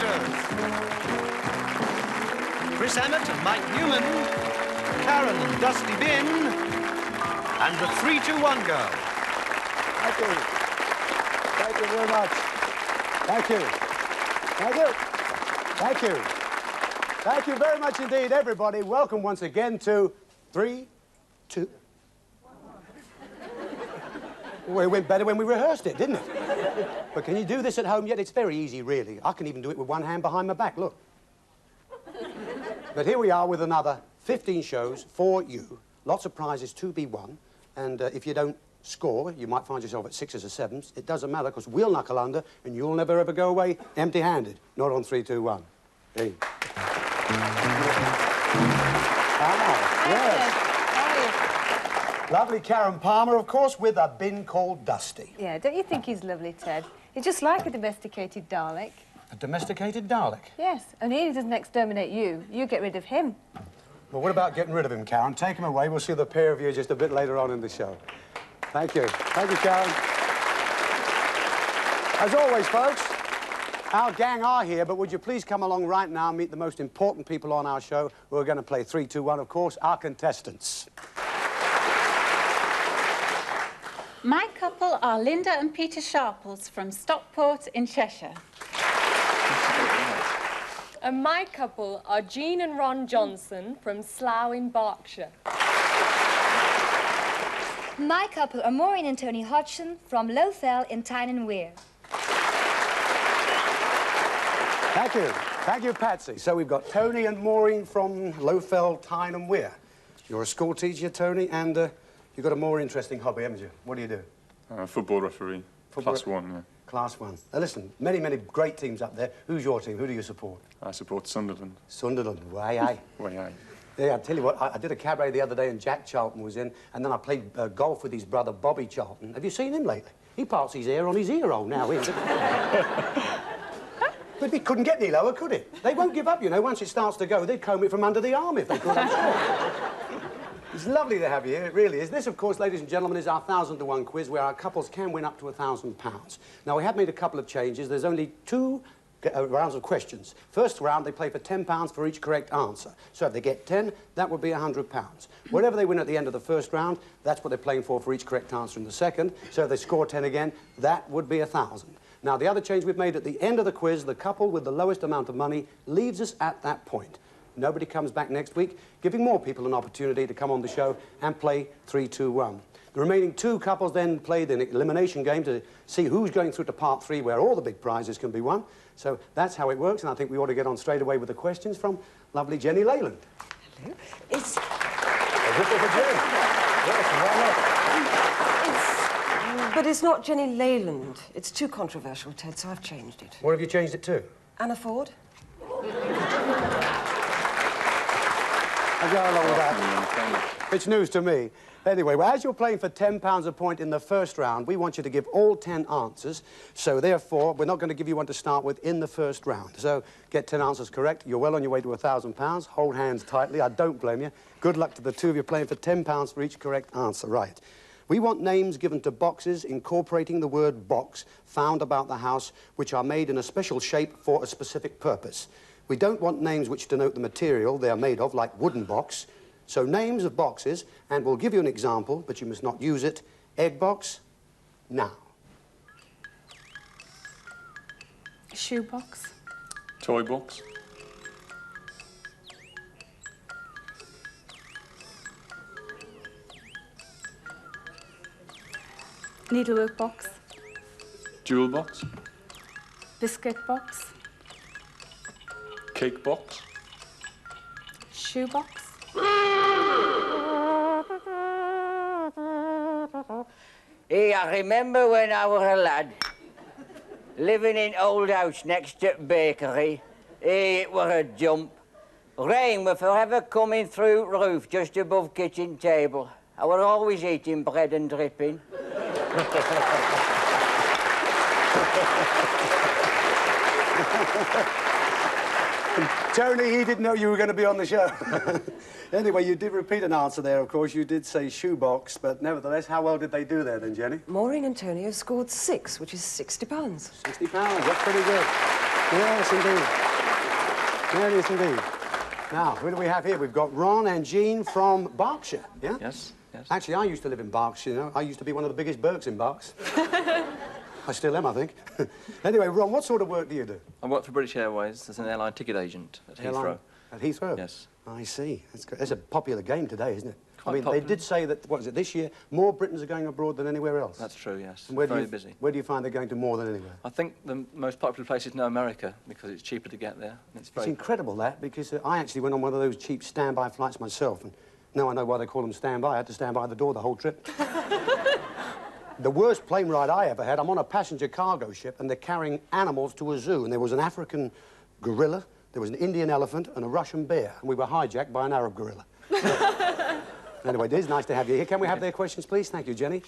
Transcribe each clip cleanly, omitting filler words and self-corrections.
actors. Chris Emmett and Mike Newman, Karen and Dusty Bin, and the 3-2-1 girl. Thank you. Thank you very much. Thank you. Thank you. Thank you. Thank you very much indeed, everybody. Welcome once again to 3, 2... Well, it went better when we rehearsed it, didn't it? But can you do this at home yet? It's very easy, really. I can even do it with one hand behind my back, look. But here we are with another 15 shows for you. Lots of prizes to be won. And if you don't score, you might find yourself at 6s or 7s. It doesn't matter, because we'll knuckle under, and you'll never, ever go away empty-handed. Not on 3, 2, 1. Hey. Yes. Lovely Karen Palmer, of course, with a bin called Dusty. Yeah, don't you think he's lovely, Ted? He's just like a domesticated Dalek. A domesticated Dalek? Yes, and he doesn't exterminate you. You get rid of him. Well, what about getting rid of him, Karen? Take him away. We'll see the pair of you just a bit later on in the show. Thank you. Thank you, Karen. As always, folks, our gang are here, but would you please come along right now and meet the most important people on our show who are going to play 3, 2, 1, of course, our contestants. My couple are Linda and Peter Sharples from Stockport in Cheshire. And my couple are Jean and Ron Johnson from Slough in Berkshire. My couple are Maureen and Tony Hodgson from Lowfell in Tyne and Wear. Thank you. Thank you, Patsy. So we've got Tony and Maureen from Lowfell, Tyne and Wear. You're a school teacher, Tony, and you've got a more interesting hobby, haven't you? What do you do? Football referee. Class 1, yeah. Class 1. Now, listen, many, many great teams up there. Who's your team? Who do you support? I support Sunderland. Sunderland. Way aye. Way aye. Yeah, I'll tell you what, I did a cabaret the other day and Jack Charlton was in, and then I played golf with his brother, Bobby Charlton. Have you seen him lately? He parts his hair on his ear hole now, isn't it? But he couldn't get any lower, could he? They won't give up, you know. Once it starts to go, they'd comb it from under the arm if they could, I'm sure. It's lovely to have you here, it really is. This, of course, ladies and gentlemen, is our 1,000-to-1 quiz where our couples can win up to £1,000. Now, we have made a couple of changes. There's only 2 rounds of questions. First round, they play for £10 for each correct answer. So if they get 10, that would be £100. Whatever they win at the end of the first round, that's what they're playing for each correct answer in the second. So if they score 10 again, that would be 1,000. Now, the other change we've made at the end of the quiz, the couple with the lowest amount of money leaves us at that point. Nobody comes back next week, giving more people an opportunity to come on the show and play 3, 2, 1. The remaining 2 couples then play the elimination game to see who's going through to part 3 where all the big prizes can be won. So that's how it works, and I think we ought to get on straight away with the questions from lovely Jenny Leyland. Hello. It's... A whistle for Jenny. Yes, But it's not Jenny Leyland. It's too controversial, Ted, so I've changed it. what have you changed it to? Anna Ford? I'll go along with that. It's news to me. Anyway, well, as you're playing for £10 a point in the first round, we want you to give all 10 answers. So, therefore, we're not going to give you one to start with in the first round. So, get 10 answers correct. You're well on your way to £1,000. Hold hands tightly. I don't blame you. Good luck to the 2 of you playing for £10 for each correct answer. Right. We want names given to boxes incorporating the word box found about the house, which are made in a special shape for a specific purpose. We don't want names which denote the material they are made of, like wooden box. So names of boxes, and we'll give you an example, but you must not use it. Egg box, now. Shoebox. Toy box. Needlework box. Jewel box. Biscuit box. Cake box. Shoebox. Hey, I remember when I was a lad, living in old house next to bakery. Hey, it was a jump. Rain were forever coming through roof just above kitchen table. I was always eating bread and dripping. Tony, he didn't know you were going to be on the show. Anyway, you did repeat an answer there, of course. You did say shoebox, but nevertheless, how well did they do there then, Jenny? Maureen and Tony have scored 6, which is £60. £60, that's pretty good. Yes, indeed. Yes, indeed. Now, who do we have here? We've got Ron and Jean from Berkshire, yeah? Yes, yes. Actually, I used to live in Berkshire, you know. I used to be one of the biggest Berks in Berks. I still am, I think. Anyway, Ron, what sort of work do you do? I work for British Airways as an airline ticket agent at Heathrow. At Heathrow? Yes. I see. That's good. It's a popular game today, isn't it? Quite I mean, popular. they did say that, what is it, this year, more Britons are going abroad than anywhere else. That's true, yes. And Very busy. Where do you find they're going to more than anywhere? I think the most popular place is now America because it's cheaper to get there. It's incredible, that, because I actually went on one of those cheap standby flights myself, and now I know why they call them standby. I had to stand by the door the whole trip. The worst plane ride I ever had, I'm on a passenger cargo ship, and they're carrying animals to a zoo, and there was an African gorilla, there was an Indian elephant, and a Russian bear, and we were hijacked by an Arab gorilla. Anyway, it is nice to have you here. Can we have their questions, please? Thank you, Jenny.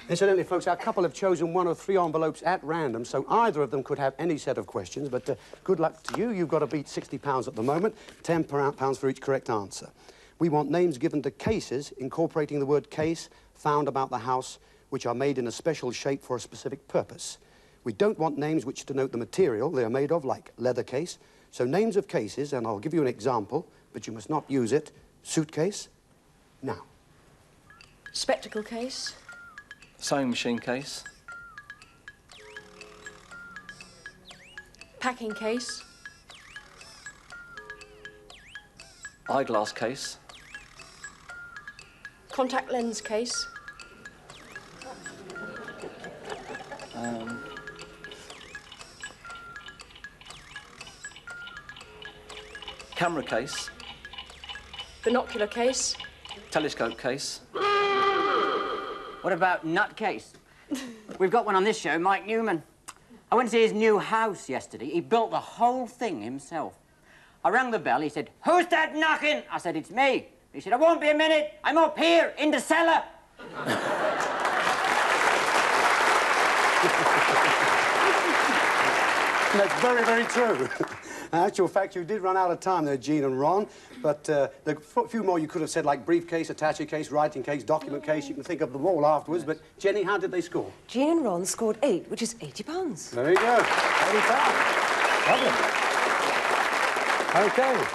Incidentally, folks, our couple have chosen one of 3 envelopes at random, so either of them could have any set of questions, but good luck to you. You've got to beat £60 at the moment, £10 for each correct answer. We want names given to cases incorporating the word case found about the house, which are made in a special shape for a specific purpose. We don't want names which denote the material they are made of, like leather case. So names of cases, and I'll give you an example, but you must not use it. Suitcase, now. Spectacle case. Sewing machine case. Packing case. Eyeglass case. Contact lens case. Camera case. Binocular case. Telescope case. What about nutcase? We've got one on this show, Mike Newman. I went to see his new house yesterday. He built the whole thing himself. I rang the bell. He said, "Who's that knocking?" I said, "It's me." He said, "I won't be a minute. I'm up here in the cellar." That's very, very true. In actual fact, you did run out of time there, Jean and Ron, but there are a few more you could have said, like briefcase, attaché case, writing case, document case. You can think of them all afterwards, but Jenny, how did they score? Jean and Ron scored 8, which is £80. There you go. £80. Lovely. OK.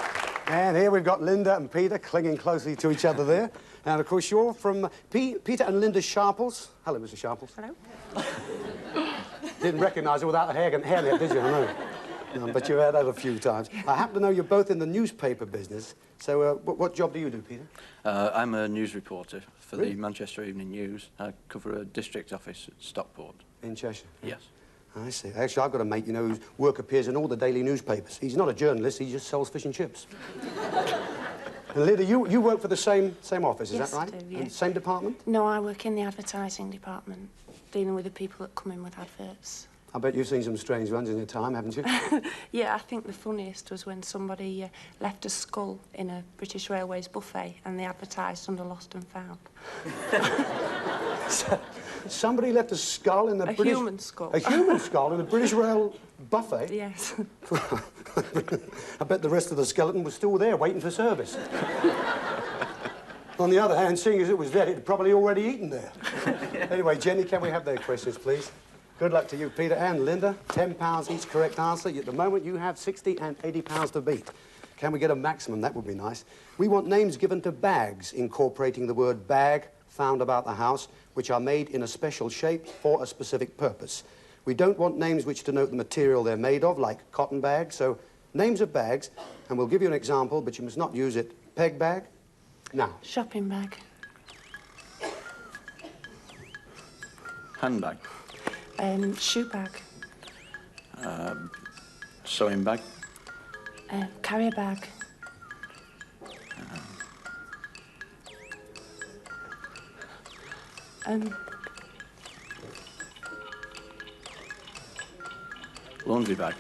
And here we've got Linda and Peter clinging closely to each other there. And, of course, you're from Peter and Linda Sharples. Hello, Mr. Sharples. Hello. Didn't recognise her without a hairnet, did you? I know. No, but you've had that a few times. I happen to know you're both in the newspaper business. So what job do you do, Peter? I'm a news reporter for the Manchester Evening News. I cover a district office at Stockport. In Cheshire? Yes. I see. Actually, I've got a mate, you know, whose work appears in all the daily newspapers. He's not a journalist, he just sells fish and chips. And Linda, you work for the same office, is Yes, that right? I do, yeah. In the same department? No, I work in the advertising department, dealing with the people that come in with adverts. I bet you've seen some strange ones in your time, haven't you? Yeah, I think the funniest was when somebody left a skull in a British Railways buffet and they advertised under Lost and Found. Somebody left a skull in the British... A human skull. A human skull in the British Rail buffet? Yes. I bet the rest of the skeleton was still there, waiting for service. On the other hand, seeing as it was dead, it had probably already eaten there. Anyway, Jenny, can we have their questions, please? Good luck to you, Peter and Linda. £10 each correct answer. At the moment, you have £60 and £80 to beat. Can we get a maximum? That would be nice. We want names given to bags incorporating the word bag found about the house, which are made in a special shape for a specific purpose. We don't want names which denote the material they're made of, like cotton bags. So, names of bags, and we'll give you an example, but you must not use it. Peg bag, now. Shopping bag. Handbag. Shoe bag. Sewing bag. Carrier bag. Laundry bag.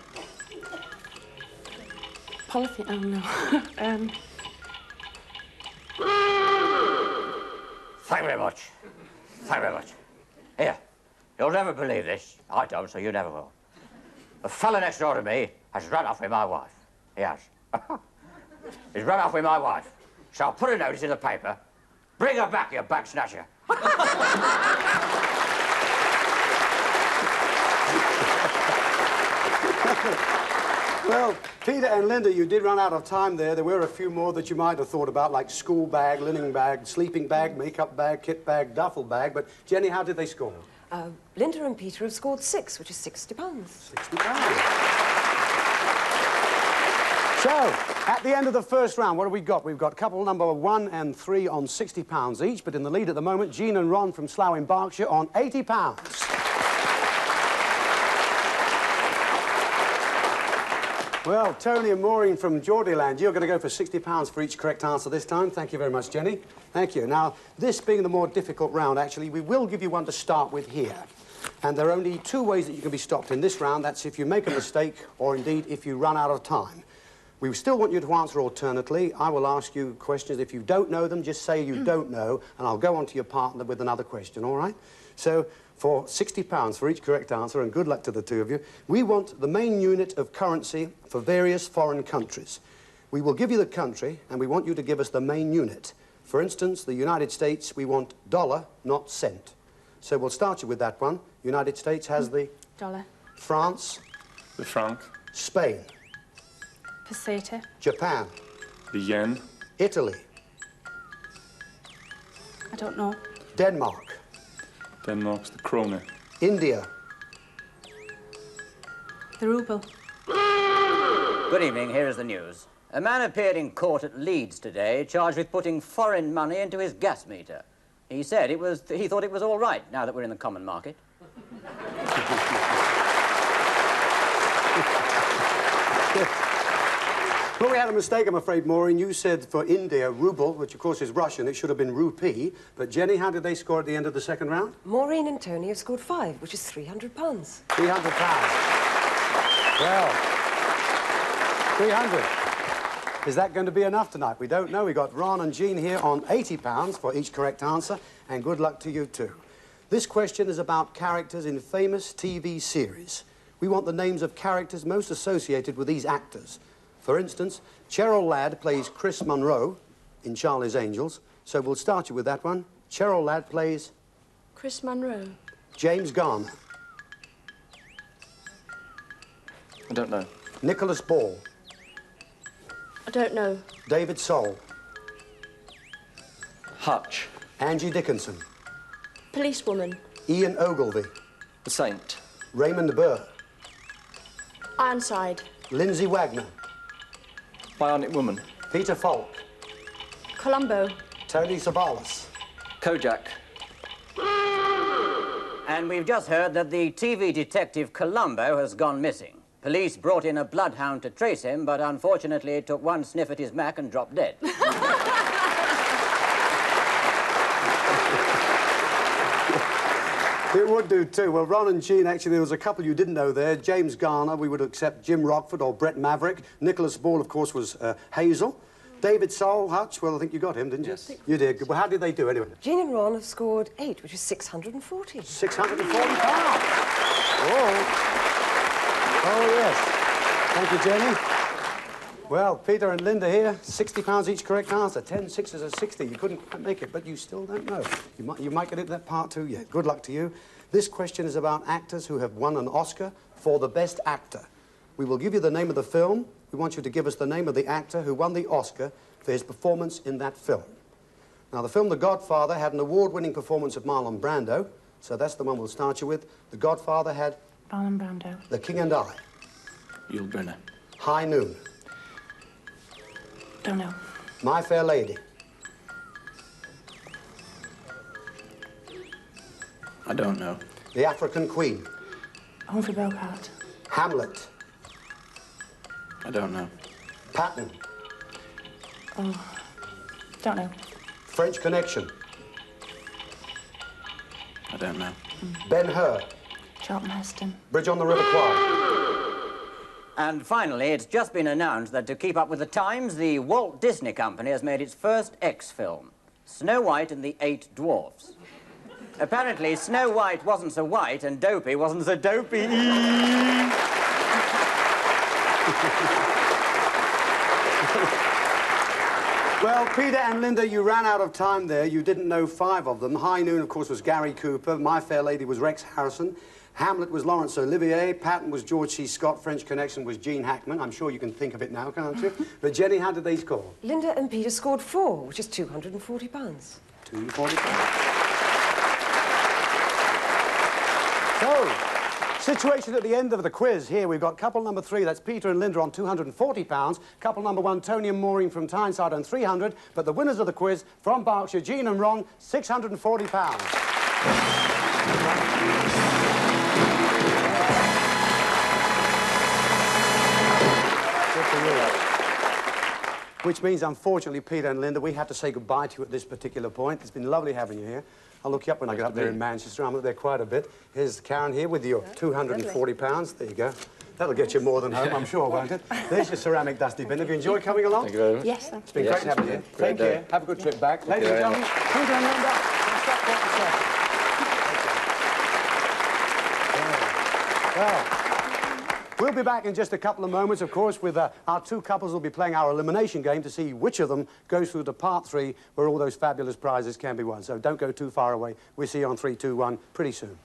Polythene, oh no. Thank you very much. Thank you very much. Here, you'll never believe this. I don't, so you never will. The fella next door to me has run off with my wife. He has. He's run off with my wife. So I'll put a notice in the paper. Bring her back, you bag snatcher. Well, Peter and Linda, you did run out of time there. There were a few more that you might have thought about, like school bag, linen bag, sleeping bag, makeup bag, kit bag, duffel bag. But, Jenny, how did they score? Linda and Peter have scored 6, which is £60. £60. So, at the end of the first round, what have we got? We've got couple number 1 and 3 on £60 each, but in the lead at the moment, Jean and Ron from Slough in Berkshire on £80. Well, Tony and Maureen from Geordieland, you're going to go for £60 for each correct answer this time. Thank you very much, Jenny. Thank you. Now, this being the more difficult round, actually, we will give you one to start with here. And there are only 2 ways that you can be stopped in this round. That's if you make a mistake or, indeed, if you run out of time. We still want you to answer alternately. I will ask you questions. If you don't know them, just say you don't know, and I'll go on to your partner with another question, all right? So, for £60 for each correct answer, and good luck to the 2 of you, we want the main unit of currency for various foreign countries. We will give you the country, and we want you to give us the main unit. For instance, the United States, we want dollar, not cent. So we'll start you with that one. United States has the... Dollar. France. The franc. Spain. Peseta. Japan. The yen. Italy. I don't know. Denmark. Denmark's the krone. India. The ruble. Good evening, here is the news. A man appeared in court at Leeds today, charged with putting foreign money into his gas meter. He said he thought it was all right, now that we're in the common market. Well, we had a mistake, I'm afraid, Maureen. You said for India, ruble, which of course is Russian. It should have been rupee. But, Jenny, how did they score at the end of the second round? Maureen and Tony have scored 5, which is £300. £300. Well, 300. Is that going to be enough tonight? We don't know. We got Ron and Jean here on £80 for each correct answer, and good luck to you too. This question is about characters in famous TV series. We want the names of characters most associated with these actors. For instance, Cheryl Ladd plays Chris Monroe in Charlie's Angels, so we'll start you with that one. Cheryl Ladd plays... Chris Monroe. James Garner. I don't know. Nicholas Ball. I don't know. David Soul. Hutch. Angie Dickinson. Policewoman. Ian Ogilvy. The Saint. Raymond Burr. Ironside. Lindsay Wagner. Bionic Woman. Peter Falk. Columbo. Tony Savalas. Kojak. And we've just heard that the TV detective Columbo has gone missing. Police brought in a bloodhound to trace him, but unfortunately it took one sniff at his Mac and dropped dead. It would do too. Well, Ron and Jean, actually, there was a couple you didn't know there. James Garner, we would accept Jim Rockford or Brett Maverick. Nicholas Ball, of course, was Hazel. David Soul, Hutch, well, I think you got him, didn't you? Yes. You did. Well, how did they do, anyway? Jean and Ron have scored 8, which is £640. £640. Oh, yes. Thank you, Jenny. Well, Peter and Linda here, £60 each correct answer. 10 sixes are 60. You couldn't make it, but you still don't know. You might get into that part too yet. Good luck to you. This question is about actors who have won an Oscar for the best actor. We will give you the name of the film. We want you to give us the name of the actor who won the Oscar for his performance in that film. Now, the film The Godfather had an award-winning performance of Marlon Brando, so that's the one we'll start you with. The Godfather had... Marlon Brando. The King and I. Yul Brynner. High Noon. Don't know. My Fair Lady. I don't know. The African Queen. Humphrey Bogart. Hamlet. I don't know. Patton. Oh, don't know. French Connection. I don't know. Ben-Hur. Charlton Heston. Bridge on the River Kwai. And finally, it's just been announced that to keep up with the times, the Walt Disney Company has made its first X film, Snow White and the 8 Dwarfs. Apparently, Snow White wasn't so white and Dopey wasn't so dopey. Well, Peter and Linda, you ran out of time there. You didn't know 5 of them. High Noon, of course, was Gary Cooper. My Fair Lady was Rex Harrison. Hamlet was Laurence Olivier. Patton was George C. Scott. French Connection was Gene Hackman. I'm sure you can think of it now, can't you? But Jenny, how did they score? Linda and Peter scored 4, which is £240. £240. So, situation at the end of the quiz here. We've got couple number 3, that's Peter and Linda on £240. Couple number 1, Tony and Maureen from Tyneside on £300. But the winners of the quiz from Berkshire, Jean and Ron, £640. Which means, unfortunately, Peter and Linda, we have to say goodbye to you at this particular point. It's been lovely having you here. I'll look you up when I get up there in Manchester. I'm up there quite a bit. Here's Karen here with your £240. There you go. That'll get you more than home, I'm sure, won't it? There's your ceramic dusty bin. Have you enjoyed coming along? Thank you very much. Yes, It's been great having you. Take care. Have a good trip back. Ladies and gentlemen, Peter and Linda, well, we'll be back in just a couple of moments, of course, with our 2 couples will be playing our elimination game to see which of them goes through to part 3, where all those fabulous prizes can be won. So don't go too far away. We'll see you on 3, 2, 1 pretty soon.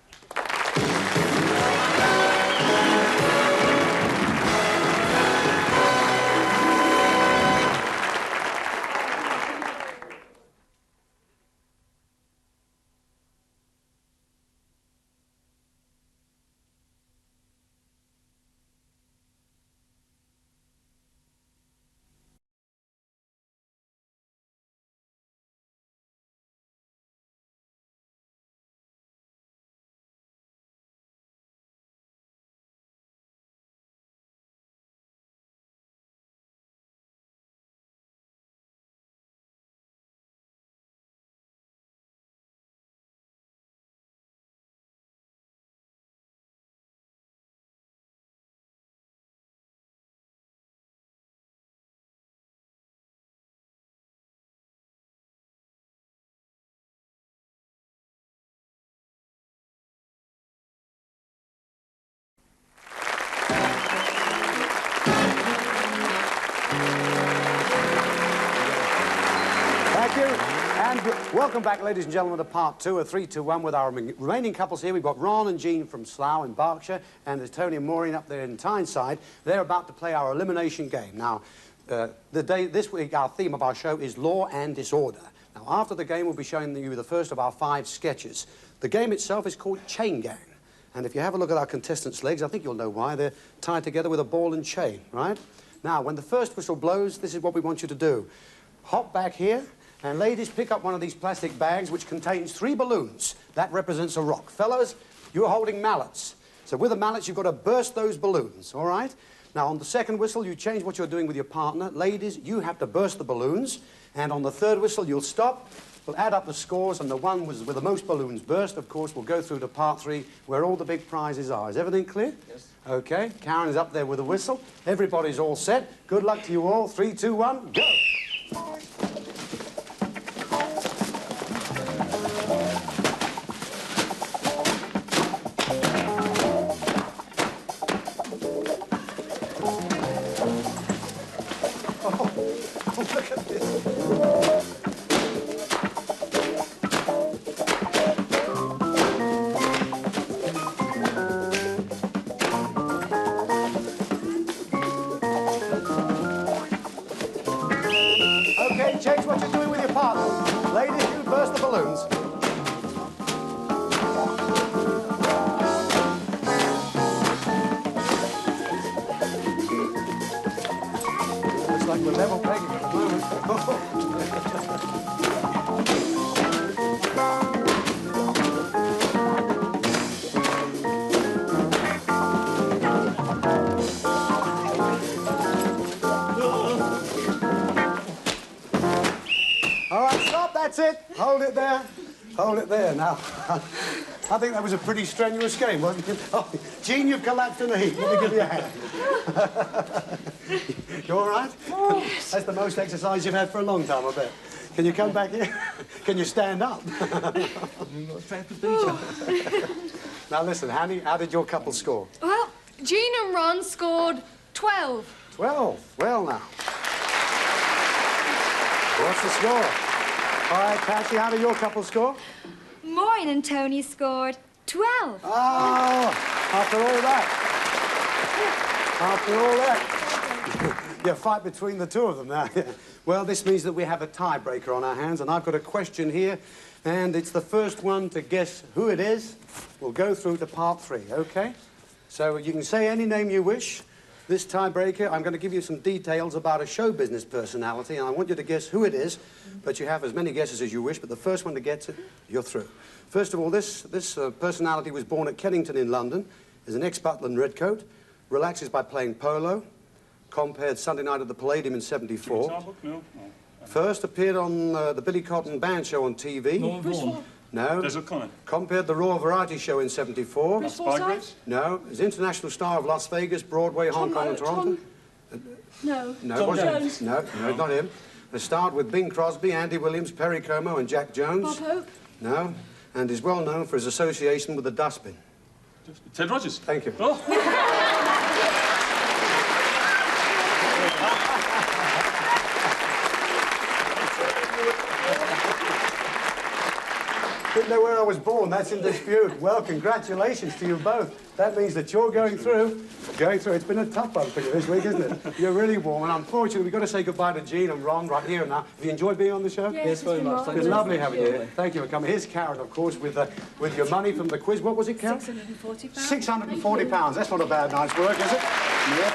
Thank you. And welcome back, ladies and gentlemen, to part 2 of 3, 2, 1 with our remaining couples here. We've got Ron and Jean from Slough in Berkshire, and there's Tony and Maureen up there in Tyneside. They're about to play our elimination game. Now, this week, our theme of our show is law and disorder. Now, after the game, we'll be showing you the first of our 5 sketches. The game itself is called Chain Gang. And if you have a look at our contestants' legs, I think you'll know why. They're tied together with a ball and chain, right? Now, when the first whistle blows, this is what we want you to do. Hop back here. And ladies, pick up one of these plastic bags which contains 3 balloons. That represents a rock. Fellas, you're holding mallets. So with the mallets, you've got to burst those balloons, all right? Now, on the second whistle, you change what you're doing with your partner. Ladies, you have to burst the balloons. And on the third whistle, you'll stop. We'll add up the scores, and the one with the most balloons burst, of course, will go through to part 3, where all the big prizes are. Is everything clear? Yes. OK, Karen is up there with the whistle. Everybody's all set. Good luck to you all. 3, 2, 1, go! Look at this. Okay, change what you're doing with your partner. Ladies, you burst the balloons. Looks like we're level pegging at the moment. All right, stop, that's it. Hold it there. Hold it there. Now, I think that was a pretty strenuous game, wasn't it? Oh, Jean, you've collapsed in a heap. Let me give you a hand. You all right? Oh, yes. That's the most exercise you've had for a long time, I bet. Can you come back here? Can you stand up? Now, listen, Hanny, how did your couple score? Well, Jean and Ron scored 12. 12? Well, now. What's the score? All right, Patsy, how did your couple score? Maureen and Tony scored 12. Oh, after all that. After all that. Yeah, fight between the two of them now. Well, this means that we have a tiebreaker on our hands, and I've got a question here, and it's the first one to guess who it is. We'll go through to part 3, okay? So you can say any name you wish. This tiebreaker, I'm going to give you some details about a show business personality, and I want you to guess who it is, but you have as many guesses as you wish, but the first one to get it, you're through. First of all, this personality was born at Kennington in London, is an ex-butler in Redcoat, relaxes by playing polo, compared Sunday Night at the Palladium in '74. No. First appeared on the Billy Cotton Band show on TV. No. Des O'Connor. Compared the Raw Variety Show in '74. Spygraves? No. Is international star of Las Vegas, Broadway, Hong Kong and Toronto. No. No, Tom wasn't Jones? him. No, not him. Has starred with Bing Crosby, Andy Williams, Perry Como and Jack Jones. Bob Hope? No. And is well known for his association with the dustbin. Ted Rogers. Thank you. Oh. Didn't know where I was born. That's in dispute. Well, congratulations to you both. That means that you're going through. It's been a tough one for you this week, isn't it? You're really warm, and unfortunately, we've got to say goodbye to Jean and Ron right here and now. Have you enjoed being on the show? Yes, very much. It's been lovely having you here. Thank you for coming. Here's Karen, of course, with your money from the quiz. What was it, Karen? £640. £640. That's not a bad night's work, is it? Yeah.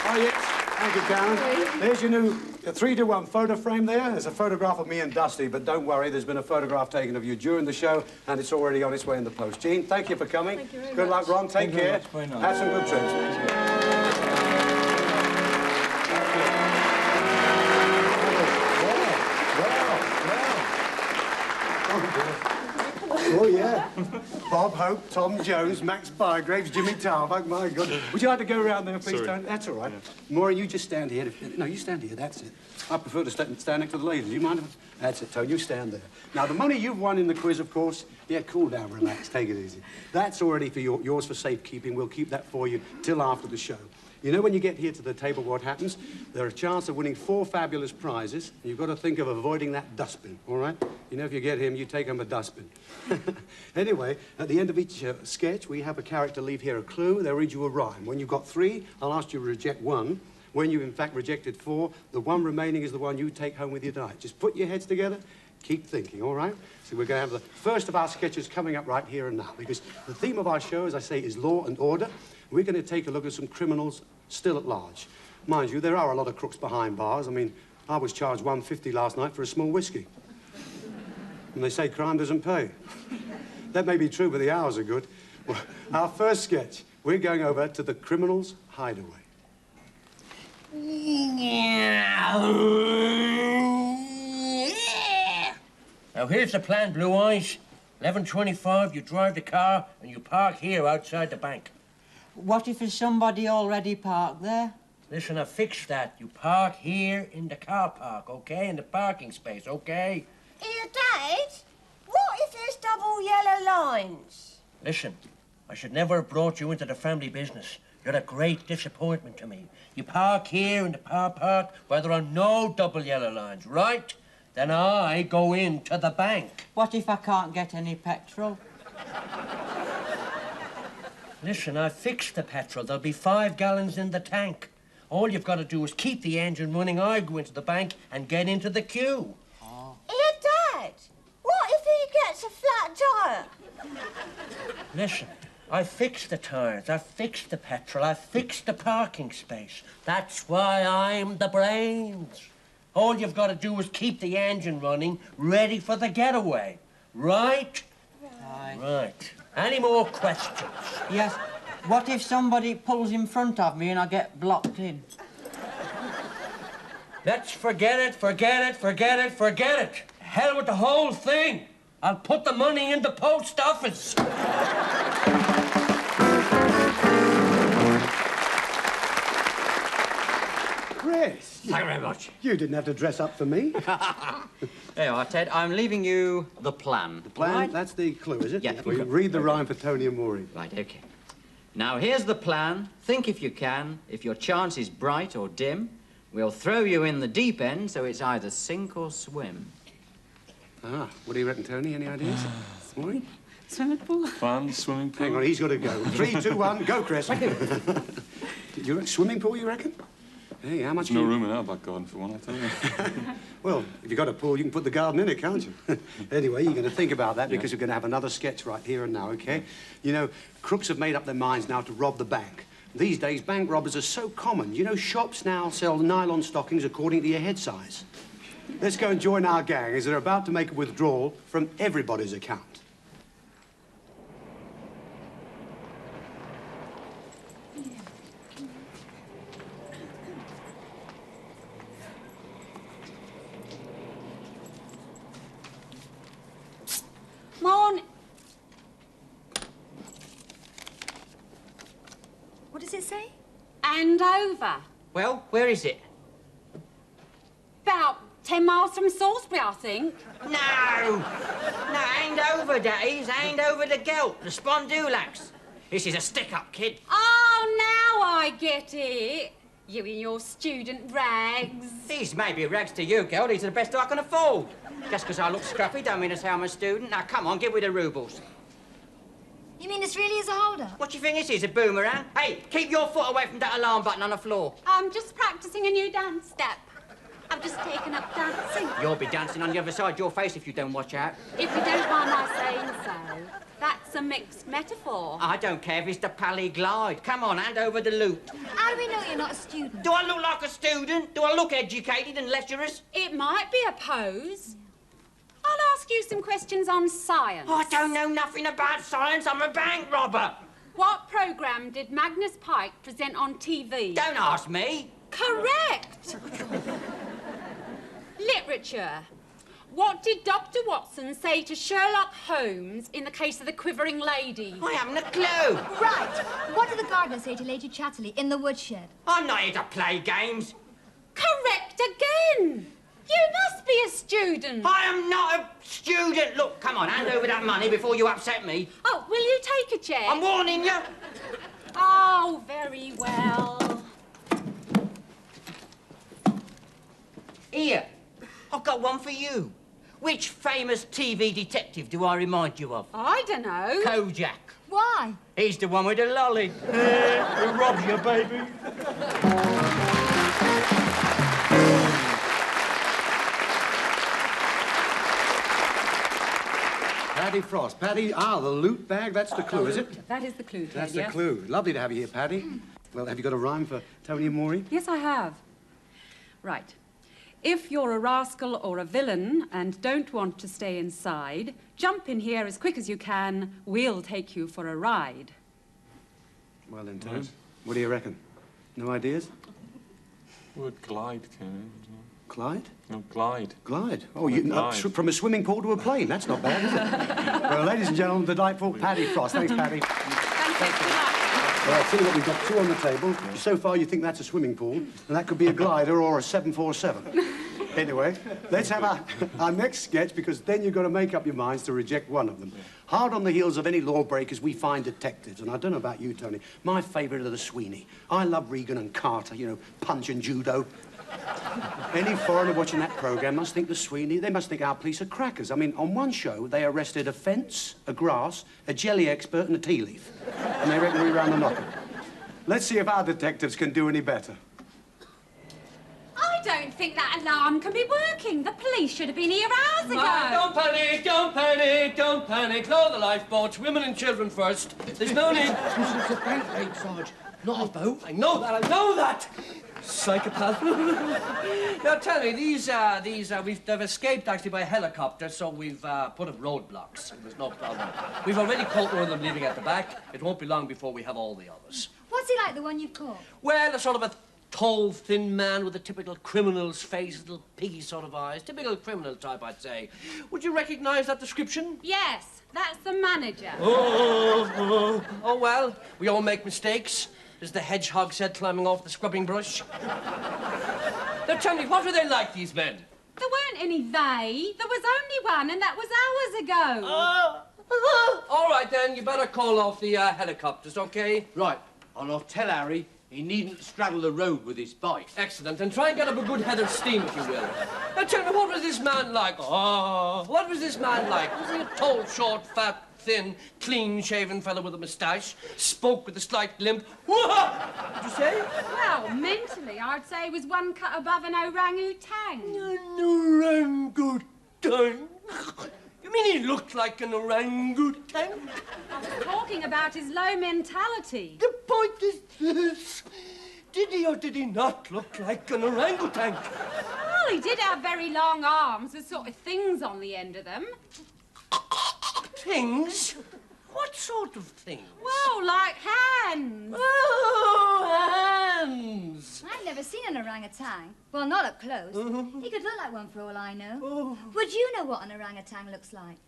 Oh, yes. Thank you, Karen. There's your new 3-to-1 photo frame there. There's a photograph of me and Dusty, but don't worry, there's been a photograph taken of you during the show, and it's already on its way in the post. Jean, thank you for coming. Thank you very Good much. luck, Ron. Take care. Very nice. Have some good trips. Oh, yeah. Bob Hope, Tom Jones, Max Bygraves, Jimmy Tarbuck, my God. Would you like to go around there, please, Sorry. Tony? That's all right. Yeah. Maureen, you just stand here. No, you stand here, that's it. I prefer to stand next to the ladies. You mind if... That's it, Tony, you stand there. Now, the money you've won in the quiz, of course, yeah, cool down, relax, take it easy. That's already for yours for safekeeping. We'll keep that for you till after the show. You know, when you get here to the table, what happens? There's a chance of winning 4 fabulous prizes. And you've got to think of avoiding that dustbin, all right? You know, if you get him, you take him a dustbin. Anyway, at the end of each sketch, we have a character leave here a clue. They'll read you a rhyme. When you've got 3, I'll ask you to reject 1. When you've, in fact, rejected 4, the one remaining is the one you take home with you tonight. Just put your heads together, keep thinking, all right? So we're going to have the first of our sketches coming up right here and now, because the theme of our show, as I say, is law and order. We're going to take a look at some criminals still at large. Mind you, there are a lot of crooks behind bars. I mean, I was charged $1.50 last night for a small whiskey. And they say crime doesn't pay. That may be true, but the hours are good. Well, our first sketch, we're going over to the criminal's hideaway. Now, here's the plan, Blue Eyes. 11:25, you drive the car and you park here outside the bank. What if there's somebody already parked there? Listen, I fixed that. You park here in the car park, okay? In the parking space, okay? Here, Dad, what if there's double yellow lines? Listen, I should never have brought you into the family business. You're a great disappointment to me. You park here in the car park where there are no double yellow lines, right? Then I go into the bank. What if I can't get any petrol? Listen, I fixed the petrol. There'll be 5 gallons in the tank. All you've got to do is keep the engine running. I go into the bank and get into the queue. Here, Dad, what if he gets a flat tyre? Listen, I fixed the tyres, I fixed the petrol, I fixed the parking space. That's why I'm the brains. All you've got to do is keep the engine running, ready for the getaway. Right? Right. Any more questions? Yes. What if somebody pulls in front of me and I get blocked in? Let's forget it, forget it, forget it, forget it. Hell with the whole thing. I'll put the money in the post office. Chris. Thank you very much. You didn't have to dress up for me. There you are, Ted. I'm leaving you the plan. The plan? Right. That's the clue, is it? Yeah. Well, you read the rhyme for Tony and Maureen. Right, OK. Now, here's the plan. Think if you can. If your chance is bright or dim, we'll throw you in the deep end, so it's either sink or swim. Ah, what do you reckon, Tony? Any ideas? Morning? Swimming pool. Fun, swimming pool. Hang on, he's got to go. 3, 2, 1, go, Chris. You swimming pool, you reckon? Hey, how much? There's no room in our back garden for one, I tell you. Well, if you've got a pool, you can put the garden in it, can't you? Anyway, you're going to think about that because we're going to have another sketch right here and now, OK? You know, crooks have made up their minds now to rob the bank. These days, bank robbers are so common. You know, shops now sell nylon stockings according to your head size. Let's go and join our gang as they're about to make a withdrawal from everybody's account. Morning. What does it say? And over. Well, where is it? About 10 miles from Salisbury, I think. No! No, ain't over, that is. Ain't over the gelt, the spondulax. This is a stick-up, kid. Oh, now I get it. You in your student rags. These may be rags to you, girl. These are the best I can afford. Just because I look scruffy don't mean to say I'm a student. Now, come on, give me the rubles. You mean this really is a holder? What do you think this is, a boomerang? Hey, keep your foot away from that alarm button on the floor. I'm just practicing a new dance step. I've just taken up dancing. You'll be dancing on the other side of your face if you don't watch out. If you don't mind my saying so, that's a mixed metaphor. I don't care if it's the Pally Glide. Come on, hand over the loot. How do we know you're not a student? Do I look like a student? Do I look educated and lecherous? It might be a pose. I'll ask you some questions on science. I don't know nothing about science. I'm a bank robber. What programme did Magnus Pike present on TV? Don't ask me. Correct. Literature. What did Dr. Watson say to Sherlock Holmes in the case of the Quivering Lady? I haven't a clue. Right. What did the gardener say to Lady Chatterley in the woodshed? I'm not here to play games. Correct again. You must be a student. I am not a student. Look, come on, hand over that money before you upset me. Oh, will you take a check? I'm warning you. Oh, very well. Here, I've got one for you. Which famous TV detective do I remind you of? I don't know. Kojak. Why? He's the one with the lolly. Who robs you, baby? Paddy Frost. Paddy, the loot bag, that's the clue, is it? That is the clue, Ted, That's the yes. clue. Lovely to have you here, Paddy. Well, have you got a rhyme for Tony and Maureen? Yes, I have. Right. If you're a rascal or a villain and don't want to stay inside, jump in here as quick as you can. We'll take you for a ride. Well then, Tony, what do you reckon? No ideas? Word glide, can Clyde? No, glide. Glide? Oh, you glide. From a swimming pool to a plane. That's not bad, is it? Well, ladies and gentlemen, the delightful Paddy Frost. Thanks, Paddy. Thank you. Well, I'll tell you what, we've got 2 on the table. So far, you think that's a swimming pool, and that could be a glider or a 747. Anyway, let's have our next sketch, because then you've got to make up your minds to reject one of them. Hard on the heels of any lawbreakers, we find detectives. And I don't know about you, Tony, my favourite are the Sweeney. I love Regan and Carter, you know, Punch and Judo. Any foreigner watching that programme must think the Sweeney, they must think our police are crackers. I mean, on one show, they arrested a fence, a grass, a jelly expert and a tea leaf. And they reckon we ran the knocker. Let's see if our detectives can do any better. I don't think that alarm can be working. The police should have been here hours ago. Don't panic, don't panic, don't panic. Lower the lifeboats, women and children first. There's no need. It's a bank raid, Sarge, not a boat. I know that. Psychopath. Now tell me, they've escaped actually by helicopter, so we've put up roadblocks. There's no problem. We've already caught one of them leaving at the back. It won't be long before we have all the others. What's he like, the one you've caught? Well, a sort of a tall, thin man with a typical criminal's face, little piggy sort of eyes. Typical criminal type, I'd say. Would you recognize that description? Yes, that's the manager. Oh, well, we all make mistakes, as the hedgehog said, climbing off the scrubbing brush. Now, tell me, what were they like, these men? There weren't any they. There was only one, and that was hours ago. All right, then, you better call off the helicopters, OK? Right, and I'll tell Harry he needn't straddle the road with his bike. Excellent, and try and get up a good head of steam, if you will. Now, tell me, what was this man like? Oh, what was this man like? Was he a tall, short, fat, thin, clean-shaven fellow with a moustache? Spoke with a slight limp? What did you say? Well, mentally, I'd say he was one cut above an orangutan. An orangutan? You mean he looked like an orangutan? I was talking about his low mentality. The point is this. Did he or did he not look like an orangutan? Well, he did have very long arms with sort of things on the end of them. Things? What sort of things? Well, like hands. Oh, hands. I've never seen an orangutan. Well, not up close. He could look like one for all I know. Oh. Would you know what an orangutan looks like?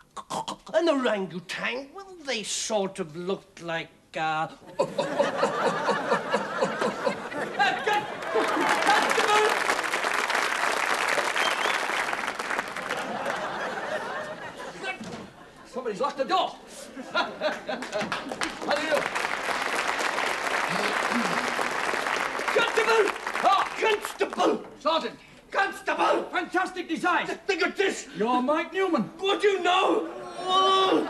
An orangutan? Well, they sort of looked like, Somebody's locked the door. How do you do? Constable! Oh, Constable! Sergeant! Constable! Fantastic design! Think of this! You're Mike Newman. Would you know? Oh,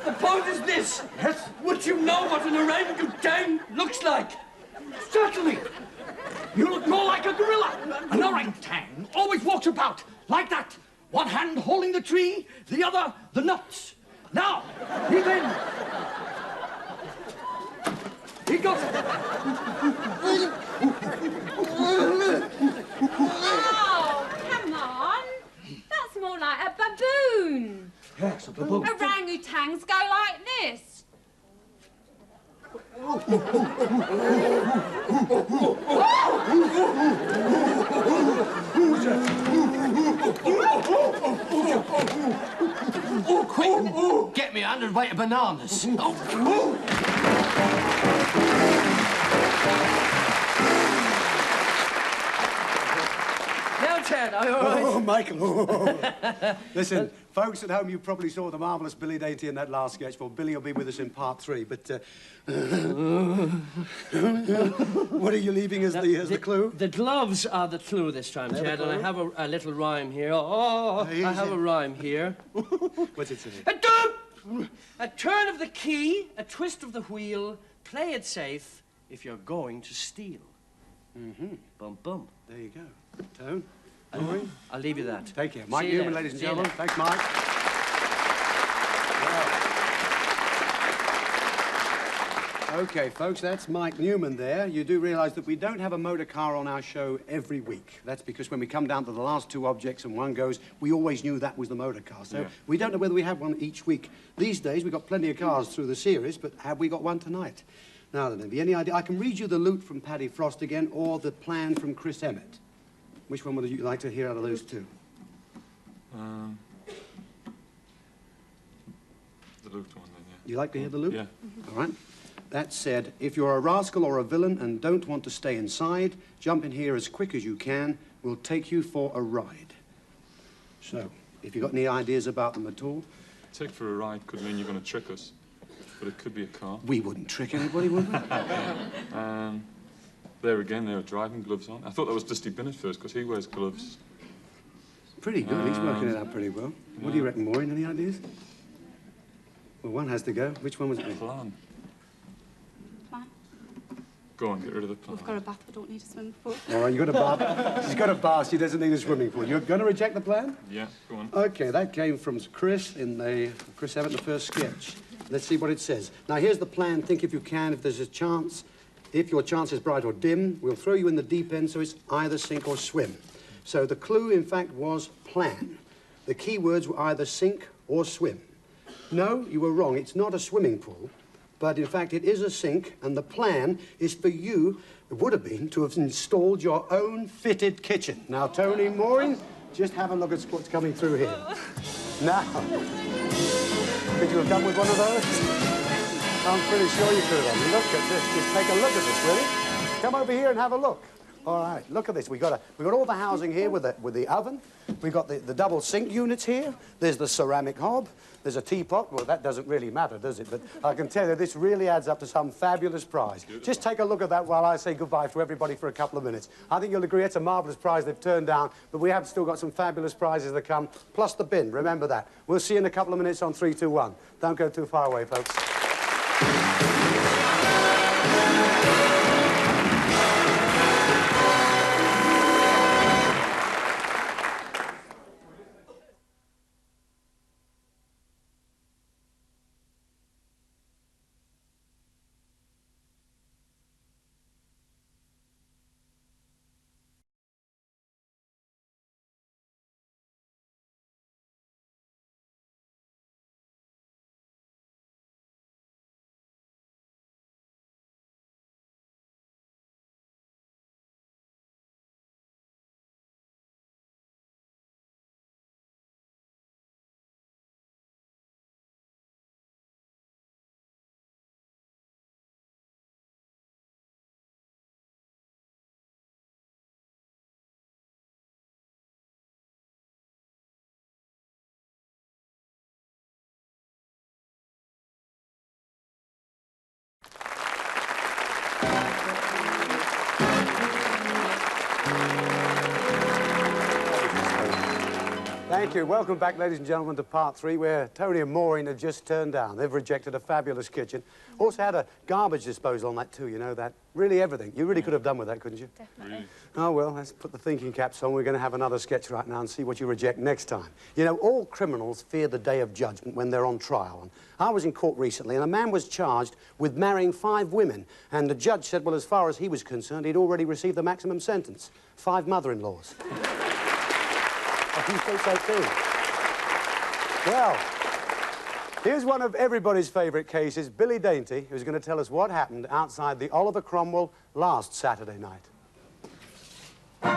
the point is this. Yes? Would you know what an orangutan looks like? Certainly. You look more like a gorilla. An orangutan always walks about like that. One hand holding the tree, the other the nuts. Now, he then... He got it. Oh, come on. That's more like a baboon. Yes, a baboon. Orangutans go like this. Oh, quick! Get me a 100 weight of bananas. Now, Ted, are you all right? Oh, Michael. Listen, folks at home, you probably saw the marvellous Billy Dainty in that last sketch. Well, Billy will be with us in part 3, but... what are you leaving as the clue? The gloves are the clue this time, They're the Ted, and I clue? have a little rhyme here. I have a rhyme here. What's it say? A turn of the key, a twist of the wheel, play it safe if you're going to steal. Bum, bum. There you go. Tone? I'll leave you that. Take care. Mike See you Newman, later. ladies and See you gentlemen. later. Thanks, Mike. OK, folks, that's Mike Newman there. You do realise that we don't have a motor car on our show every week. That's because when we come down to the last 2 objects and one goes, we always knew that was the motor car. So we don't know whether we have one each week. These days, we've got plenty of cars through the series, but have we got one tonight? Now then, have you any idea? I can read you the loot from Paddy Frost again, or the plan from Chris Emmett. Which one would you like to hear out of those 2? The loot one, then, yeah. You like to hear the loot? Yeah. All right. That said, if you're a rascal or a villain and don't want to stay inside, jump in here as quick as you can. We'll take you for a ride. So, if you've got any ideas about them at all... Take for a ride could mean you're going to trick us, but it could be a car. We wouldn't trick anybody, would we? There again, there are driving gloves on. I thought that was Dusty Bin at first, because he wears gloves. Pretty good. He's working it out pretty well. What do you reckon, Maureen? Any ideas? Well, one has to go. Which one was it? Plan. Plan. Go on, get rid of the plan. We've got a bath, we don't need a swimming pool. All right, you've got a bath. She's got a bath. She doesn't need a swimming pool. You're going to reject the plan? Yeah, go on. OK, that came from Chris in the... Chris Evans, the first sketch. Let's see what it says. Now, here's the plan. Think if you can, if there's a chance. If your chance is bright or dim, we'll throw you in the deep end so it's either sink or swim. So the clue, in fact, was plan. The key words were either sink or swim. No, you were wrong. It's not a swimming pool. But, in fact, it is a sink, and the plan is for you, it would have been, to have installed your own fitted kitchen. Now, Tony, Maureen, just have a look at what's coming through here. Now, could you have done with one of those? I'm pretty sure you could have. Look at this. Just take a look at this, will you? Come over here and have a look. All right, look at this. We got all the housing here with the oven. We've got the double sink units here. There's the ceramic hob. There's a teapot. Well, that doesn't really matter, does it? But I can tell you this really adds up to some fabulous prize. Just take a look at that while I say goodbye to everybody for a couple of minutes. I think you'll agree it's a marvellous prize they've turned down, but we have still got some fabulous prizes to come, plus the bin. Remember that. We'll see you in a couple of minutes on 3, 2, 1. Don't go too far away, folks. Thank you. Welcome back, ladies and gentlemen, to part 3, where Tony and Maureen have just turned down. They've rejected a fabulous kitchen. Also had a garbage disposal on that, too, you know that. Really everything. You really could have done with that, couldn't you? Definitely. Oh, well, let's put the thinking caps on. We're going to have another sketch right now and see what you reject next time. You know, all criminals fear the day of judgment when they're on trial. And I was in court recently, and a man was charged with marrying 5 women. And the judge said, well, as far as he was concerned, he'd already received the maximum sentence. 5 mother-in-laws. I think so, too. Well, here's one of everybody's favourite cases, Billy Dainty, who's going to tell us what happened outside the Oliver Cromwell last Saturday night. She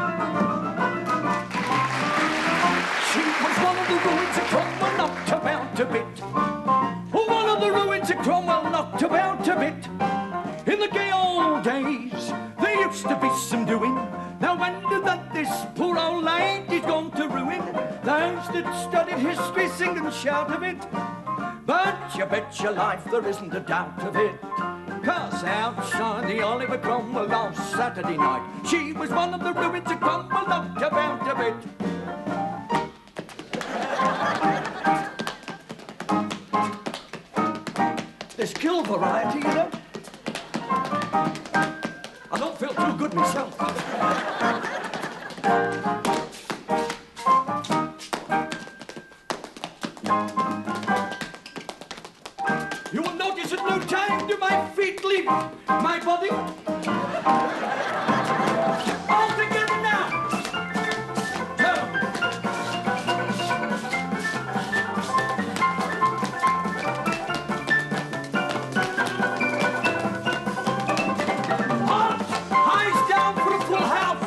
was one of the ruins of Cromwell, knocked about a bit. One of the ruins of Cromwell, knocked about a bit. In the gay old days, there used to be some doing. No wonder that this poor old lady's gone to ruin. Those that studied history sing and shout of it. But you bet your life there isn't a doubt of it. 'Cause outside the Oliver Cromwell last Saturday night, she was one of the ruins of Cromwell, knocked about a bit. There's kill variety, you know. I don't feel too good myself. You will notice at no time do my feet leave my body. All together now. Eyes down for a full house.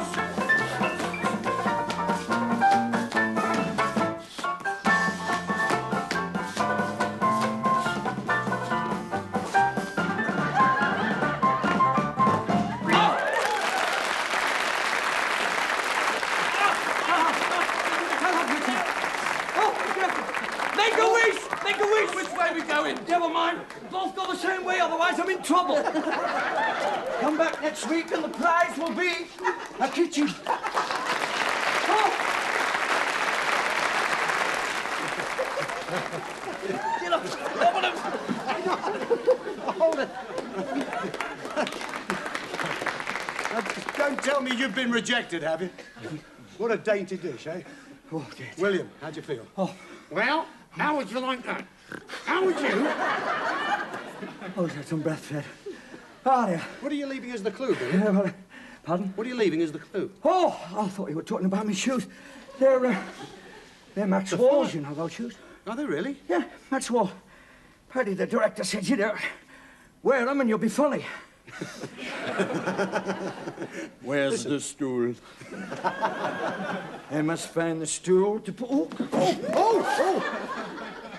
Never mind. Both go the same way, otherwise I'm in trouble. Come back next week and the prize will be a kitchen. Oh. Get up. Open him. Hold it. Don't tell me you've been rejected, have you? What a dainty dish, eh? Oh, dear. William, how'd you feel? Oh. Well, how would you like that? How would you? Oh, just some breath, Fred. Oh, dear. What are you leaving as the clue, Billy? Yeah, well, pardon? What are you leaving as the clue? Oh, I thought you were talking about my shoes. They're Max Wall's, you know, those shoes. Are they really? Yeah, Max Wall. Paddy, the director, said you'd wear them and you'll be funny. Where's the stool? I must find the stool to put... Oh!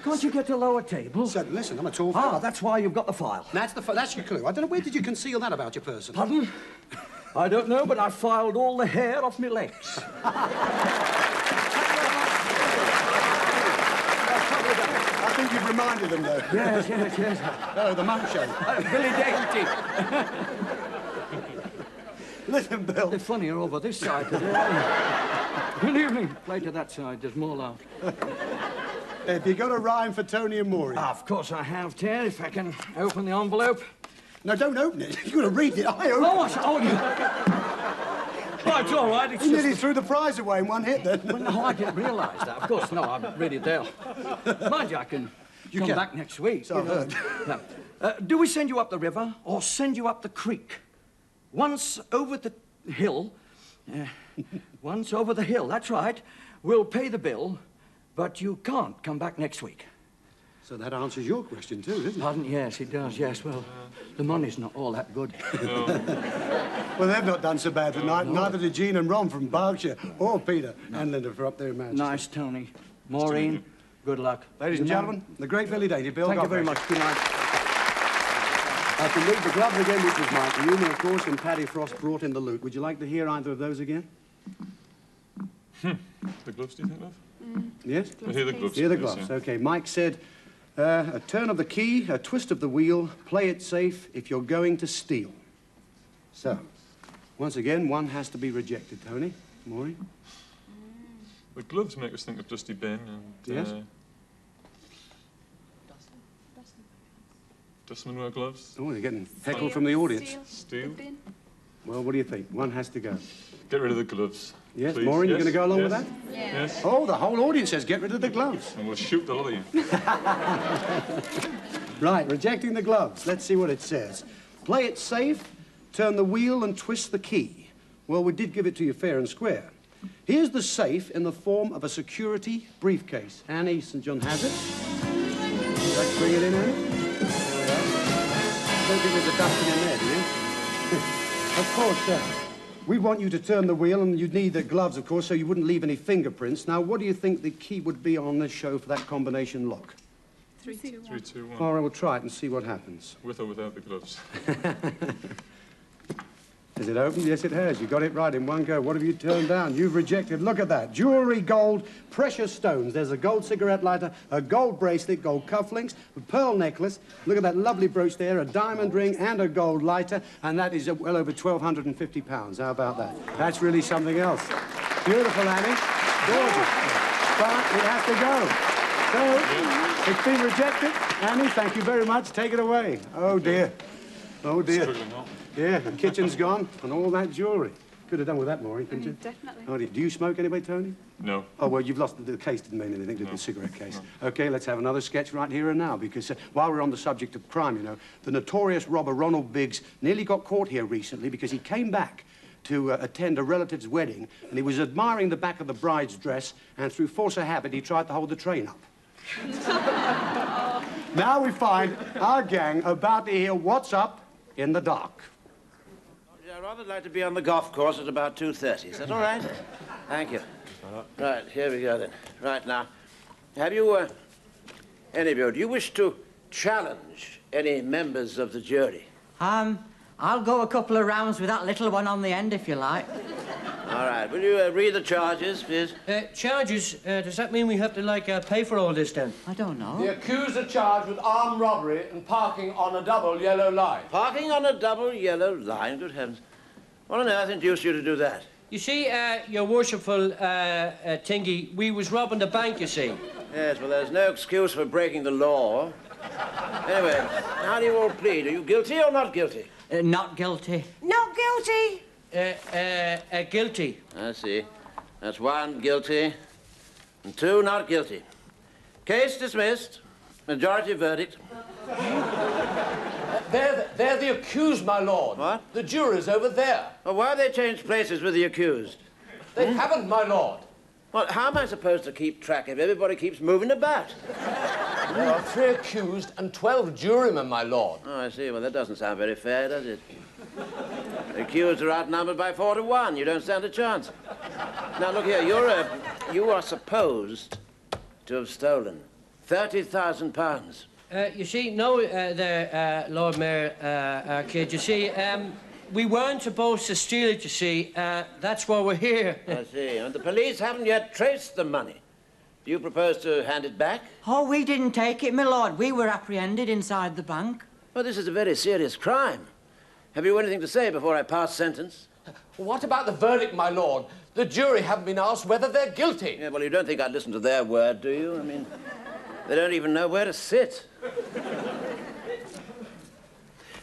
Can't you get a lower table? So, listen, I'm a tall fella. Ah, that's why you've got the file. That's your clue. I don't know, where did you conceal that about your person? Pardon? I don't know, but I filed all the hair off my legs. I think you've reminded them, though. Yes. Oh, the monk show. Billy Dainty. Listen, Bill. They're funnier over this side today. Good evening. Play to that side. There's more laugh. Have you got a rhyme for Tony and Maureen? Of course I have, Ted, if I can open the envelope. No, don't open it. You've got to read it. I open it. Oh, it's all right. It's you just... nearly threw the prize away in one hit, then. Well, no, I didn't realise that. Of course, no, I'm really there. Mind you, I can come back next week. So I've heard. Now, do we send you up the river or send you up the creek? Once over the hill, that's right, we'll pay the bill, but you can't come back next week. So that answers your question, too, doesn't it? Pardon? Yes, it does, yes. Well, the money's not all that good. No. Well, they've not done so bad tonight. No. Neither did Jean and Ron from Berkshire, or Peter and Linda for up there in Manchester. Nice, Tony. Maureen, good luck. Ladies and gentlemen, the great Billy Dainty. Bill, Thank you very much. Good night. I can read the gloves again, which was Mike Newman, of course, and Paddy Frost brought in the loot. Would you like to hear either of those again? The gloves, do you think, love? Yes? Well, hear the gloves. Hear the please, gloves. yeah. OK, Mike said, a turn of the key, a twist of the wheel, play it safe if you're going to steal. So, once again, one has to be rejected, Tony. Maureen? The gloves make us think of Dusty Bin and... Yes? Dustman wear gloves. Oh, you're getting heckled from the audience. Steal. Well, what do you think? One has to go. Get rid of the gloves. Yes, please. Maureen, yes. you going to go along yes. with that? Yes. Oh, the whole audience says get rid of the gloves. And we'll shoot the lot of you. Right, rejecting the gloves. Let's see what it says. Play it safe, turn the wheel and twist the key. Well, we did give it to you fair and square. Here's the safe in the form of a security briefcase. Annie St. John has it. Let's bring it in, Annie. There we are. Don't think there's a dustbin in there, do you? Of course, we want you to turn the wheel, and you'd need the gloves, of course, so you wouldn't leave any fingerprints. Now, what do you think the key would be on this show for that combination lock? 3, 2, 1. All right, we'll try it and see what happens. With or without the gloves? Is it open? Yes, it has. You got it right in one go. What have you turned down? You've rejected. Look at that. Jewellery, gold, precious stones. There's a gold cigarette lighter, a gold bracelet, gold cufflinks, a pearl necklace. Look at that lovely brooch there, a diamond ring and a gold lighter. And that is well over £1,250. How about that? That's really something else. Beautiful, Annie. Gorgeous. But it has to go. So, it's been rejected. Annie, thank you very much. Take it away. Oh, dear. Oh, dear. Yeah, the kitchen's gone and all that jewellery. Could have done with that, Maureen, couldn't you? Definitely. Oh, do you smoke anyway, Tony? No. Oh, well, you've lost the case, didn't mean anything, did the cigarette case? No. OK, let's have another sketch right here and now, because while we're on the subject of crime, you know, the notorious robber Ronald Biggs nearly got caught here recently because he came back to attend a relative's wedding, and he was admiring the back of the bride's dress, and through force of habit, he tried to hold the train up. Now we find our gang about to hear what's up in the dark. I'd rather like to be on the golf course at about 2:30. Is that all right? Thank you. Right, here we go then. Right now, have you, any of you, do you wish to challenge any members of the jury? I'll go a couple of rounds with that little one on the end, if you like. All right, will you read the charges, please? Charges? Does that mean we have to, like, pay for all this, then? I don't know. The accused are charged with armed robbery and parking on a double yellow line. Parking on a double yellow line? Good heavens. What on earth induced you to do that? You see, your worshipful thingy, we was robbing the bank, you see. Yes, well, there's no excuse for breaking the law. Anyway, how do you all plead? Are you guilty or not guilty? Not guilty. Not guilty. Guilty. I see. That's 1 guilty and 2 not guilty. Case dismissed. Majority verdict. They're the accused, my lord. What? The jurors over there. Well, why have they changed places with the accused? They haven't, my lord. Well, how am I supposed to keep track if everybody keeps moving about? There are 3 accused and 12 jurymen, my lord. Oh, I see. Well, that doesn't sound very fair, does it? The accused are outnumbered by 4 to 1. You don't stand a chance. Now, look here. You are supposed to have stolen £30,000. You see, no, Lord Mayor, kid, you see, we weren't supposed to steal it, you see. That's why we're here. I see. And the police haven't yet traced the money. Do you propose to hand it back? Oh, we didn't take it, my lord. We were apprehended inside the bank. Well, this is a very serious crime. Have you anything to say before I pass sentence? What about the verdict, my lord? The jury haven't been asked whether they're guilty. Yeah, well, you don't think I'd listen to their word, do you? I mean, they don't even know where to sit.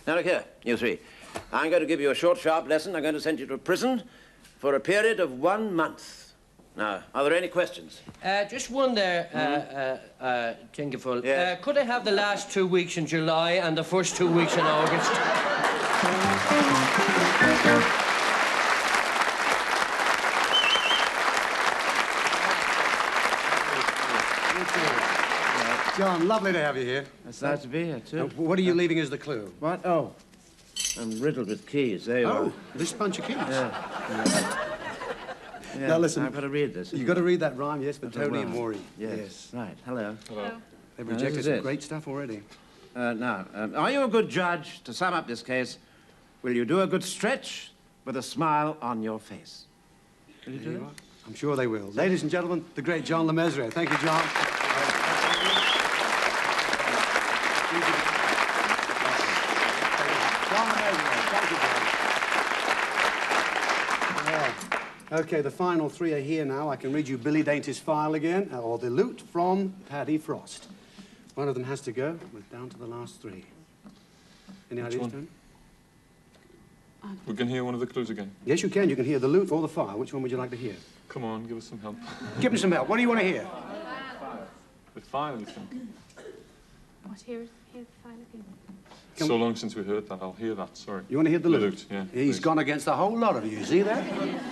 Now, look here, you three. I'm going to give you a short, sharp lesson. I'm going to send you to prison for a period of 1 month. Now, are there any questions? Just one there, Tinkerful. Yes. Could I have the last 2 weeks in July and the first 2 weeks in August? John, lovely to have you here. It's nice to be here, too. What are you leaving as the clue? What? Oh, I'm riddled with keys. There you are. Oh, this bunch of keys. Yeah. Yeah, Now, listen. I've got to read this. You've got to read that rhyme, yes, but Tony and Maureen. Yes. Right. Hello. Hello. They've Now, rejected this some is it. great stuff already. Now, are you a good judge? To sum up this case, will you do a good stretch with a smile on your face? Will you do that? I'm sure they will. Ladies and gentlemen, the great John Le Mesurier. Thank you, John. John Le Mesurier. Thank you, John. Okay, the final three are here now. I can read you Billy Dainty's file again, or the loot from Paddy Frost. One of them has to go. We're down to the last three. Any Which ideas, one? Tony? We can hear one of the clues again. Yes, you can. You can hear the loot or the file. Which one would you like to hear? Come on, give us some help. Give me some help. What do you want to hear? The file, you think? What, hear the file again? So long since we heard that, I'll hear that, sorry. You want to hear the loot? Yeah. He's gone against a whole lot of you. See that?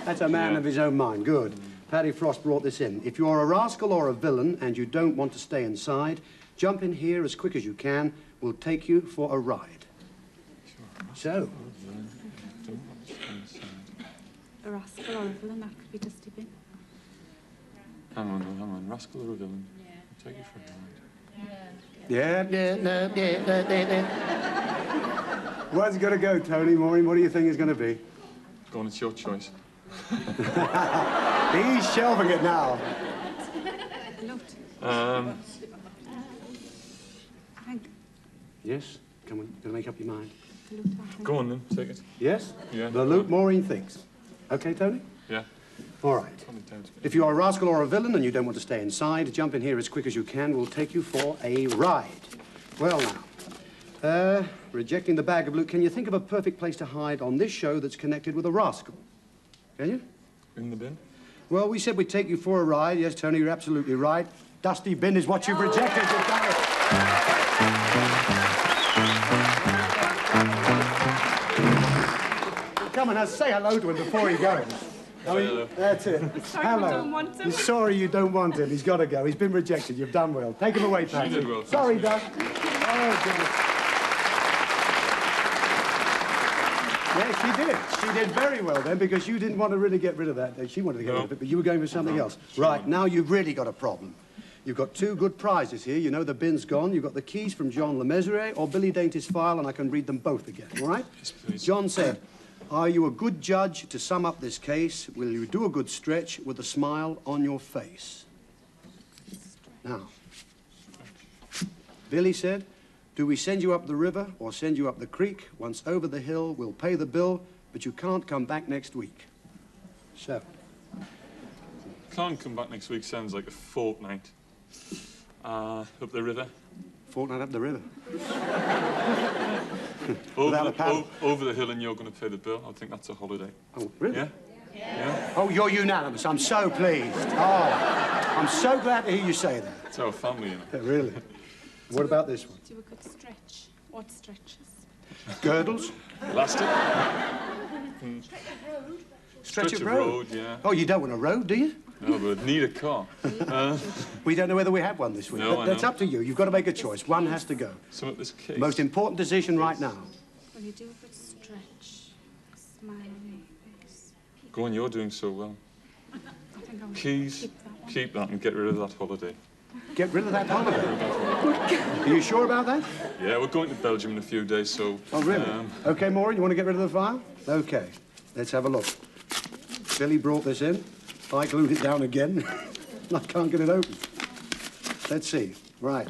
That's a man of his own mind. Good. Paddy Frost brought this in. If you're a rascal or a villain and you don't want to stay inside, jump in here as quick as you can. We'll take you for a ride. So, A rascal or a villain, that could be Dusty Bin. Hang on. Rascal or a villain? I'll take you for a ride. yeah. Where's it going to go, Tony? Maureen, what do you think it's going to be? Go on, it's your choice. He's shelving it now. Yes? Come on, going to make up your mind. Go on then, take it. Yes? Yeah. The loot Maureen thinks. Okay, Tony? Yeah. All right. If you are a rascal or a villain and you don't want to stay inside, jump in here as quick as you can. We'll take you for a ride. Well, now, rejecting the bag of loot, can you think of a perfect place to hide on this show that's connected with a rascal? Can you? In the bin? Well, we said we'd take you for a ride. Yes, Tony, you're absolutely right. Dusty Bin is what you've rejected. You've done it. Come on, now, say hello to him before he goes. I mean, that's it. Sorry, we don't want him. He's sorry you don't want him. He's got to go. He's been rejected. You've done well. Take him away, Patsy. did well. Sorry, Doug. Oh, goodness. Yes, she did. She did very well then, because you didn't want to really get rid of that. She wanted to get rid of it, but you were going for something else. Right, now you've really got a problem. You've got two good prizes here. You know the bin's gone. You've got the keys from John Le Mesurier or Billy Dainty's file, and I can read them both again, all right? Yes, please. John said, are you a good judge to sum up this case? Will you do a good stretch with a smile on your face? Now, Billy said, do we send you up the river or send you up the creek? Once over the hill, we'll pay the bill, but you can't come back next week. So, Can't come back next week sounds like a fortnight. Up the river. fortnight up the river. Without a paddle. Over the hill and you're going to pay the bill. I think that's a holiday. Oh, really? Yeah? Yeah? Oh, you're unanimous. I'm so pleased. Oh, I'm so glad to hear you say that. It's our family, you know. Really? What about this one? Do a good stretch. What stretches? Girdles? Elastic? Stretch of road? Yeah. Oh, you don't want a road, do you? No, but need a car. We don't know whether we have one this week. No, but I that's know. up to you. You've got to make a choice. One has to go. So at this case... Most important decision right now. Will you do a good stretch? Smile on your face. Go on, you're doing so well. I think I will Keys, keep that and get rid of that holiday. get rid of that holiday. Are you sure about that? Yeah, we're going to Belgium in a few days, so... Oh, really? OK, Maureen, you want to get rid of the file? OK, let's have a look. Billy brought this in. I glued it down again. I can't get it open. Let's see. Right.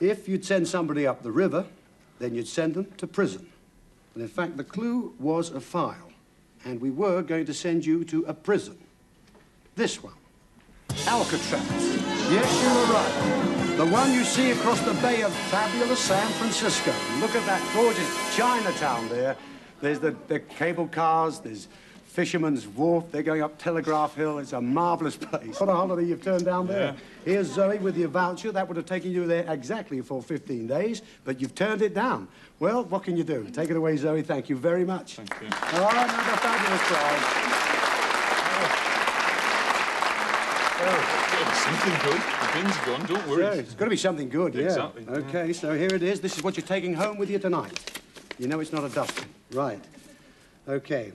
If you'd send somebody up the river, then you'd send them to prison. And in fact, the clue was a file. And we were going to send you to a prison. This one. Alcatraz. Yes, you were right. The one you see across the bay of fabulous San Francisco. Look at that gorgeous Chinatown there. There's the cable cars, there's Fisherman's Wharf, they're going up Telegraph Hill. It's a marvellous place. What a holiday you've turned down there. Yeah. Here's Zoe with your voucher. That would have taken you there exactly for 15 days, but you've turned it down. Well, what can you do? Take it away, Zoe. Thank you very much. Thank you. All right, another fabulous prize. Something good. The bin's gone, don't worry. So, it's got to be something good, yeah. Exactly. OK, so here it is. This is what you're taking home with you tonight. You know it's not a dustbin. Right. OK.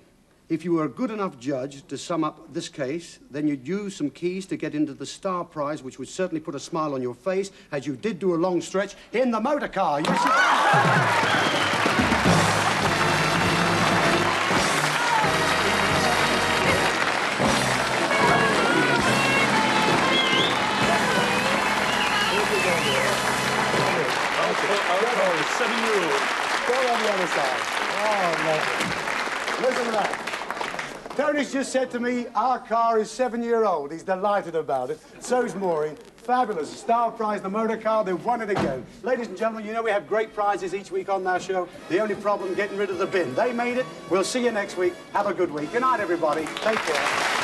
If you were a good enough judge to sum up this case, then you'd use some keys to get into the Star Prize, which would certainly put a smile on your face, as you did do a long stretch in the motor car. Yes, Alcohol, 7-year-old. Go on the other side. Oh, lovely. Listen to that. Tony's just said to me, our car is 7-year-old. He's delighted about it. So's Maureen. Fabulous. Star Prize, the motor car, they've won it again. Ladies and gentlemen, you know we have great prizes each week on our show. The only problem, getting rid of the bin. They made it. We'll see you next week. Have a good week. Good night, everybody. Take care.